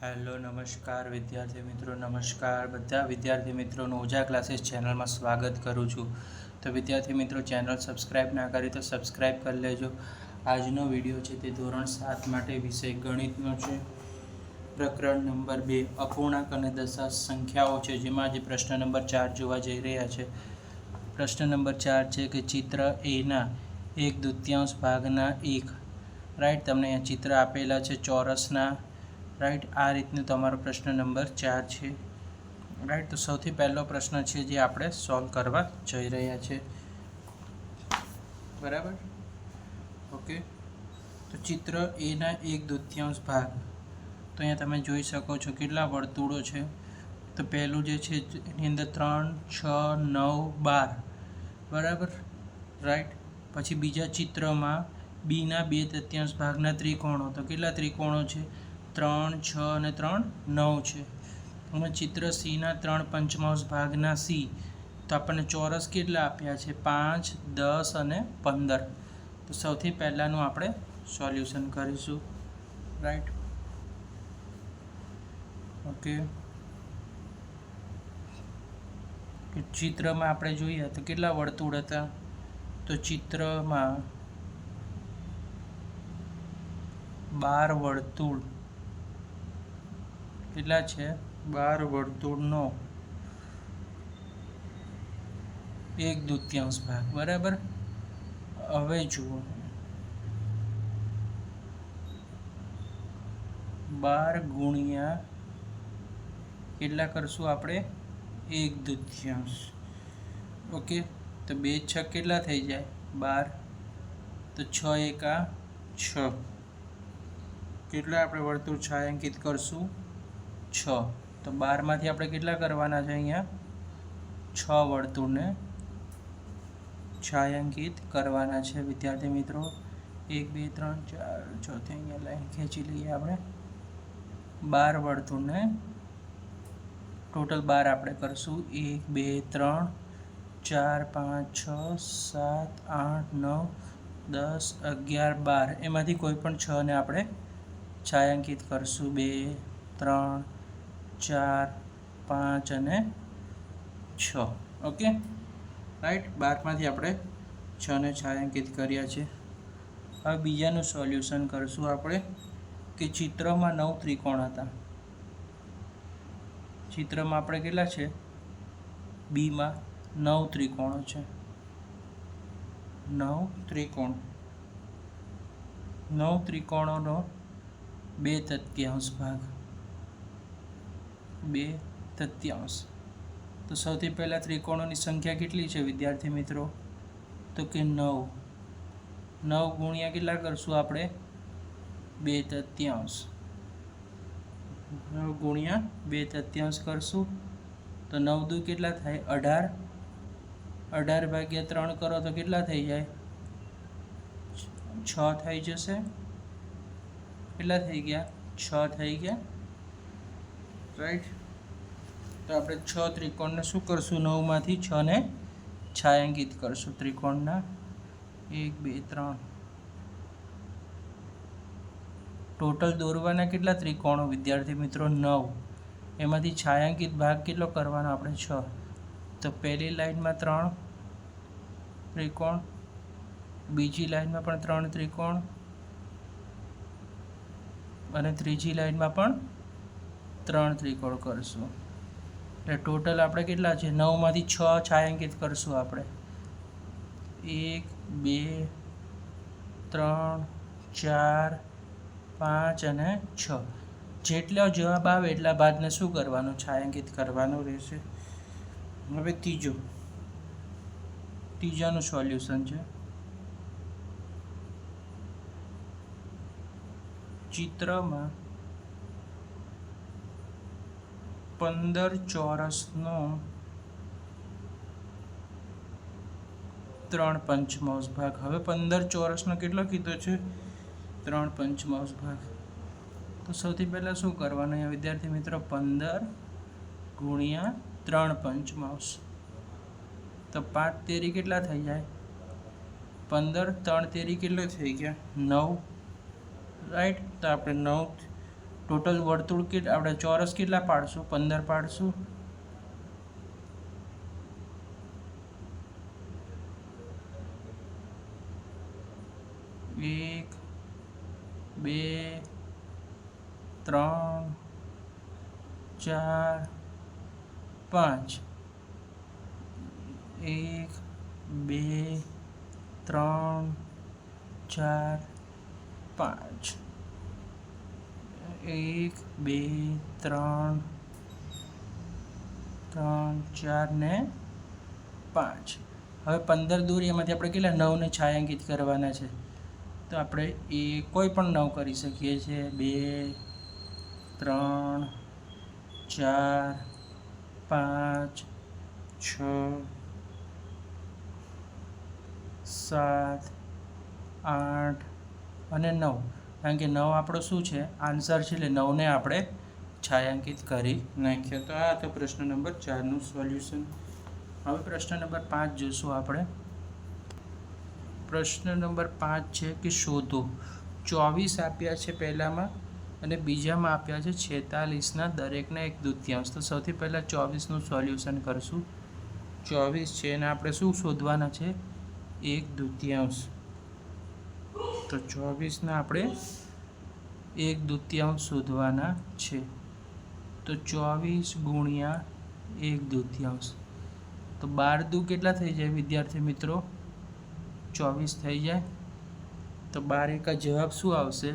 Hello નમસ્કાર વિદ્યાર્થી મિત્રો, નમસ્કાર બધા વિદ્યાર્થી મિત્રોનું ઓજા ક્લાસીસ ચેનલમાં સ્વાગત કરું છું. તો વિદ્યાર્થી મિત્રો, ચેનલ સબસ્ક્રાઈબ ના કરી તો સબસ્ક્રાઈબ કરી લેજો. આજનો વિડીયો છે તે ધોરણ 7 માટે વિષય ગણિતનો છે. પ્રકરણ નંબર 2 અપૂર્ણાંક અને દશાંશ સંખ્યાઓ છે, જેમાં આજે પ્રશ્ન નંબર 4 જોવા જઈ રહ્યા છે. પ્રશ્ન નંબર 4 છે કે ચિત્ર એના 1/2 ભાગના 1, રાઈટ. તમને અહીંયા ચિત્ર આપેલા છે ચોરસના, રાઈટ. આ રીતનું તમારો પ્રશ્ન નંબર 4 છે, રાઈટ. તો સૌથી પહેલો પ્રશ્ન છે જે આપણે સોલ્વ કરવા જઈ રહ્યા છે, બરાબર. ઓકે, તો ચિત્ર એના 1/2 ભાગ. તો અહીંયા તમે જોઈ શકો છો કેટલા વર્તુળો છે. તો પહેલું જે છે એની અંદર 3, 6, 9, 12, બરાબર, રાઈટ. પછી બીજા ચિત્રમાં બીના 2/3 ભાગના ત્રિકોણો. તો કેટલા ત્રિકોણો છે? 3, 6 અને 3, 9 છે. અને ચિત્ર સીના 3/5 ભાગના સી. તો આપણને ચોરસ કેટલા આપ્યા છે? 5, 10 અને 15. તો સૌથી પહેલાંનું આપણે સોલ્યુશન કરીશું, રાઈટ. ઓકે, ચિત્રમાં આપણે જોઈએ તો કેટલા વર્તુળ હતા? તો ચિત્રમાં 12 વર્તુળ. કેટલા છે? 12 વર્તુળનો 1/2 ભાગ, બરાબર. હવે જુઓ, 12 ગુણ્યા કેટલા કરશું આપણે? 1/2. ઓકે, તો 2 6 કેટલા થઈ જાય? 12. તો 6 એકા 6. કેટલા આપણે વર્તુળ છાयांકિત કરશું? 6. તો 12માંથી આપણે કેટલા કરવાના છે? અહીંયા 6 વર્તુળને છાयांકિત કરવાના છે વિદ્યાર્થી મિત્રો. 1 2 3 4, ચોથી અહીંયા લાઈન ખેંચી લઈએ આપણે. 12 વર્તુળને ટોટલ 12 આપણે કરશું. 1 2 3 4 5 6 7 8 9 10 11 12. એમાંથી કોઈ પણ 6 ને આપણે છાयांકિત કરશું. 2 3 4 5 અને 6. Okay, right. 12માંથી આપણે 6 ને છાयांકિત કર્યા છે. હવે બીજાનું સોલ્યુશન કરશું આપણે કે ચિત્રમાં 9 ત્રિકોણ હતા. ચિત્રમાં આપણે કેટલા છે? બીમાં 9 ત્રિકોણો છે. 9 ત્રિકોણ. 9 ત્રિકોણોનો 2/3 ભાગ. 2/3. તો સૌથી પહેલાં ત્રિકોણોની સંખ્યા કેટલી છે વિદ્યાર્થી મિત્રો? તો કે 9. 9 ગુણ્યા કેટલા કરશું આપણે? 2/3. 9 ગુણ્યા 2/3 કરશું તો 9 દુ કેટલા થાય? 18. 18 ભાગ્યા 3 કરો તો કેટલા થઈ જાય? 6 થઈ જશે. કેટલા થઈ ગયા? 6 થઈ ગયા, રાઈટ. તો આપણે 6 ત્રિકોણને શું કરશું? 9માંથી 6 ને છાयांકિત કરશું. ત્રિકોણના 1 2 3. ટોટલ દોરવાના કેટલા ત્રિકોણો વિદ્યાર્થી મિત્રો? 9. એમાંથી છાयांકિત ભાગ કેટલો કરવાનો આપણે? 6. તો પહેલી લાઈનમાં 3 ત્રિકોણ, બીજી લાઈનમાં પણ 3 ત્રિકોણ અને ત્રીજી લાઈનમાં પણ 3 ત્રિકોણ કરશું. એટલે ટોટલ આપણે કેટલા છે? 9માંથી 6 છાयांકિત કરશું આપણે. 1 2 3 4 5 અને 6. જેટલો જવાબ આવે એટલા ભાગને શું કરવાનું? છાयांકિત કરવાનું રહેશે. હવે ત્રીજાનું સોલ્યુશન છે. ચિત્રમાં 15 ચોરસનો 3/5 ભાગ. હવે 15 ચોરસનો કેટલો કીધો છે? 3/5 ભાગ. તો સૌથી પહેલાં શું કરવાનું અહીંયા વિદ્યાર્થી મિત્રો? 15 ગુણ્યા 3/5. તો 5 તેરી કેટલા થઈ જાય? 15. 3 તેરી કેટલો થઈ ગયા? 9, રાઈટ. તો આપણે 9 ટોટલ વર્તુળ આપણે ચોરસ કેટલા પાડશું? 15 પાડશું. એક, બે, ત્રણ, ચાર, પાંચ. 1, 2, 3, 4, 5. 1, 2, 3, 4 ને 5. હવે 15 દૂર એમાંથી આપણે કેટલા 9 ને છાयांકિત કરવાના છે, તો આપણે એ કોઈ પણ 9 કરી શકીએ છીએ. 2, 3, 4, 5, 6, 7, 8 અને 9. કારણ કે 9 આપણો શું છે? આન્સર છે, એટલે 9ને આપણે છાयांકિત કરી નાખ્યો. તો આ હતો પ્રશ્ન નંબર 4નું સોલ્યુશન. હવે પ્રશ્ન નંબર 5 જોઈશું આપણે. પ્રશ્ન નંબર 5 છે કે શોધો. 24 આપ્યા છે પહેલામાં અને બીજામાં આપ્યા છે 46ના દરેકના 1/2. તો સૌથી પહેલાં 24નું સોલ્યુશન કરશું. 24 છે અને આપણે શું શોધવાના છે? 1/2. તો 24ના આપણે 1/2 શોધવાના છે. તો 24 ગુણ્યા 1/2. તો 12 દુ કેટલા થઈ જાય વિદ્યાર્થી મિત્રો? 24 થઈ જાય. તો 12 એકા જવાબ શું આવશે?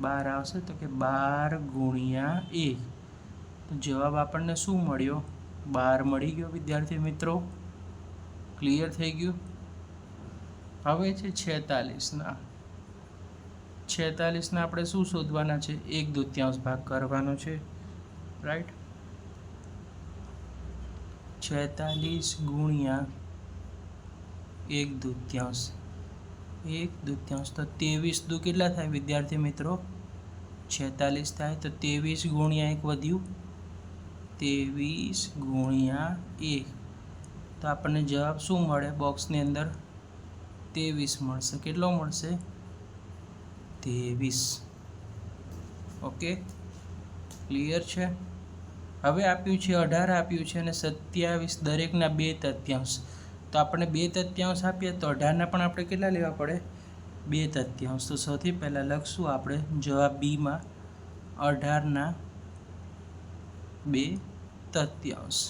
12 આવશે. તો કે 12 ગુણ્યા 1. તો જવાબ આપણને શું મળ્યો? 12 મળી ગયો વિદ્યાર્થી મિત્રો. ક્લિયર થઈ ગયું. હવે છે 46ના. 46ના આપણે શું શોધવાના છે? 1/2 ભાગ કરવાનો છે. રાઈટ. 46 ગુણ્યા 1/2. 1/2 તો 23 દુ કેટલા થાય વિદ્યાર્થી મિત્રો? 46 થાય. તો 23 ગુણ્યા 1 વધ્યું 23 ગુણ્યા 1. તો આપણને જવાબ શું મળે? બોક્સની અંદર 23 મળશે. કેટલો મળશે? 23. ઓકે, ક્લિયર છે. હવે આપ્યું છે 18 આપ્યું છે અને 27 દરેકના 2/3. તો આપણે 2/3 આપીએ તો 18ના પણ આપણે કેટલા લેવા પડે? 2/3. તો સૌથી પહેલાં લખશું આપણે જવાબ બીમાં 18ના 2/3.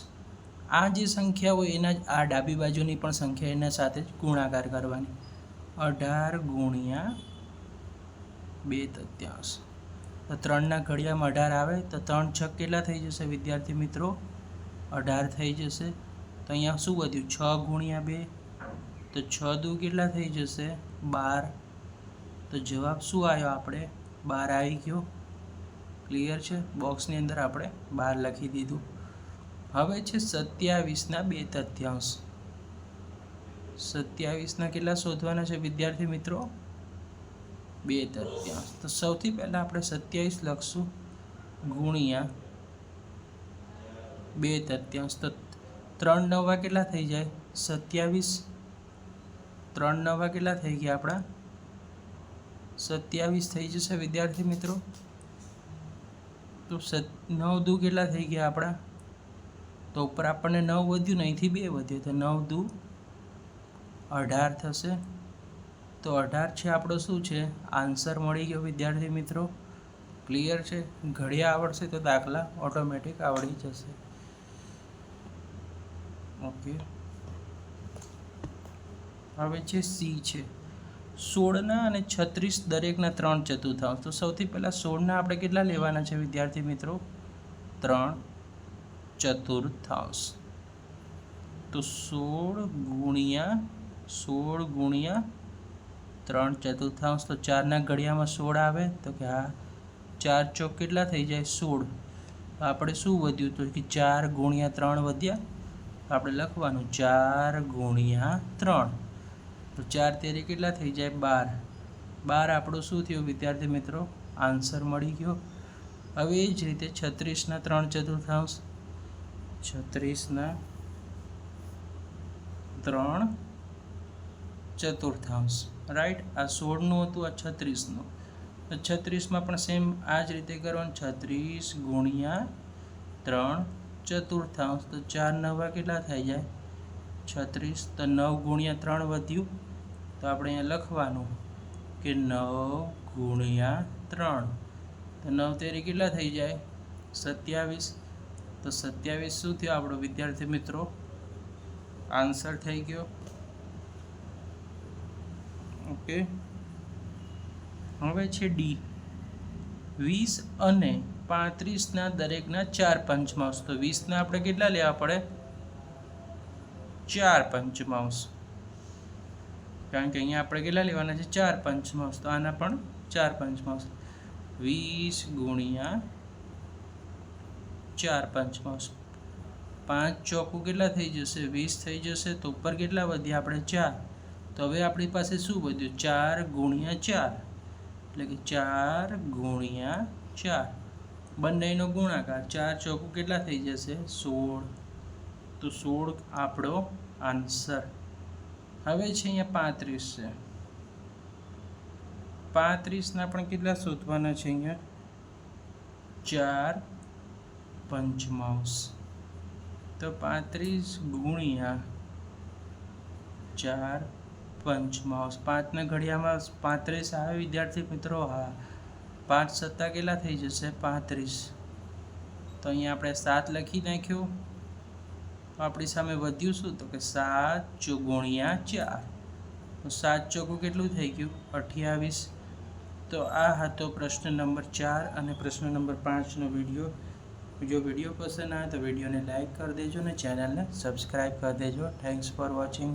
આ જે સંખ્યા હોય એના જ આ ડાબી બાજુની પણ સંખ્યા એના સાથે જ ગુણાકાર કરવાની. 18 ગુણ્યા 2/3. તો 3ના ઘડિયામાં 18 આવે તો 3 છક કેટલા થઈ જશે વિદ્યાર્થી મિત્રો? 18 થઈ જશે. તો અહીંયા શું વધ્યું? 6 ગુણ્યા 2. તો 6 દુ કેટલા થઈ જશે? 12. તો જવાબ શું આવ્યો? આપણે 12 આવી ગયો. ક્લિયર છે. બોક્સની અંદર આપણે 12 લખી દીધું. હવે છે 27ના 2/3. 27ના કેટલા શોધવાના છે વિદ્યાર્થી મિત્રો? 2/3. તો સૌથી પહેલાં આપણે 27 લખશું ગુણ્યા 2/3. તો 3 9 કેટલા થઈ જાય? 27. 3 9 કેટલા થઈ ગયા આપણા? 27 થઈ જશે વિદ્યાર્થી મિત્રો. તો 9 દુ કેટલા થઈ ગયા આપણા? તો ઉપર આપણને 9 વધ્યું ને અહીંથી 2 વધ્યો તો 9 દુ 18 થશે. તો 18 છે આપણો શું છે? આન્સર મળી ગયો વિદ્યાર્થી મિત્રો. ક્લિયર છે. ઘડિયા આવડશે તો દાખલા ઓટોમેટિક આવડી જશે. ઓકે, હવે છે સી છે 16ના અને 36 દરેકના 3/4. તો સૌથી પહેલાં 16ના આપણે કેટલા લેવાના છે વિદ્યાર્થી મિત્રો? 3/4. તો 16 ગુણ્યા 3/4. તો 4ના ઘડિયામાં 16 આવે તો કે હા 4 ચોક કેટલા થઈ જાય? 16. તો આપણે શું વધ્યું? તો કે 4 ગુણ્યા 3 વધ્યા. આપણે લખવાનું 4 ગુણ્યા 3. તો 4 તેરી કેટલા થઈ જાય? 12. 12 આપણું શું થયું વિદ્યાર્થી મિત્રો? આન્સર મળી ગયો. હવે એ જ રીતે 36ના 3/4. 36ના 3/4. રાઈટ. આ 16નું હતું, આ 36નું. તો 36માં પણ સેમ આ જ રીતે કરવાનું. 36 ગુણ્યા 3 ચતુર્થાંશ, તો 4 નવા કેટલા થઈ જાય? 36. તો 9 ગુણ્યા 3 વધ્યું, તો આપણે અહીંયા લખવાનું કે 9 ગુણ્યા 3, તો 9 તેરી કેટલા થઈ જાય? 27. તો 27 શું થયો આપણો વિદ્યાર્થી મિત્રો? આન્સર થઈ ગયો. ઓકે, હવે છે ડી. 20 અને 35ના દરેકના 4 પંચમાંશ. તો 20ના આપણે કેટલા લેવા પડે? 4 પંચમાંશ, કારણ કે અહીંયા આપણે કેટલા લેવાના છે? 4 પંચમાંશ. તો આના પણ 4 પંચમાંશ. 20 ગુણ્યા 4 પંચમાંશ. 5 ચોકું કેટલા થઈ જશે? 20 થઈ જશે. તો ઉપર કેટલા વધ્યા આપણે? 4. તો હવે આપણી પાસે શું વધ્યું? 4 ગુણ્યા 4, એટલે કે 4 ગુણ્યા 4, બંનેનો ગુણાકાર. 4 ચોકું કેટલા થઈ જશે? 16. તો 16 આપણો આન્સર. હવે છે અહીંયા 35 છે. 35ના પણ કેટલા શોધવાના છે? અહીંયા 4 પંચમાંશ. તો 35 ગુણ્યા 4 પંચમાંશ. 5ના ઘડિયામાં 35 આવે વિદ્યાર્થી મિત્રો? હા. 5 સત્તા કેટલા થઈ જશે? 35. તો અહીંયા આપણે 7 લખી નાખ્યું. તો આપણી સામે વધ્યું શું? તો કે 7 ગુણ્યા 4. તો 7 ચોકું કેટલું થઈ ગયું? 28. તો આ હતો પ્રશ્ન નંબર 4 અને પ્રશ્ન નંબર 5નો વિડીયો. જો વિડીયો પસંદ આવે તો વિડીયોને લાઈક કરી દેજો અને ચેનલને સબસ્ક્રાઈબ કરી દેજો. Thanks for watching.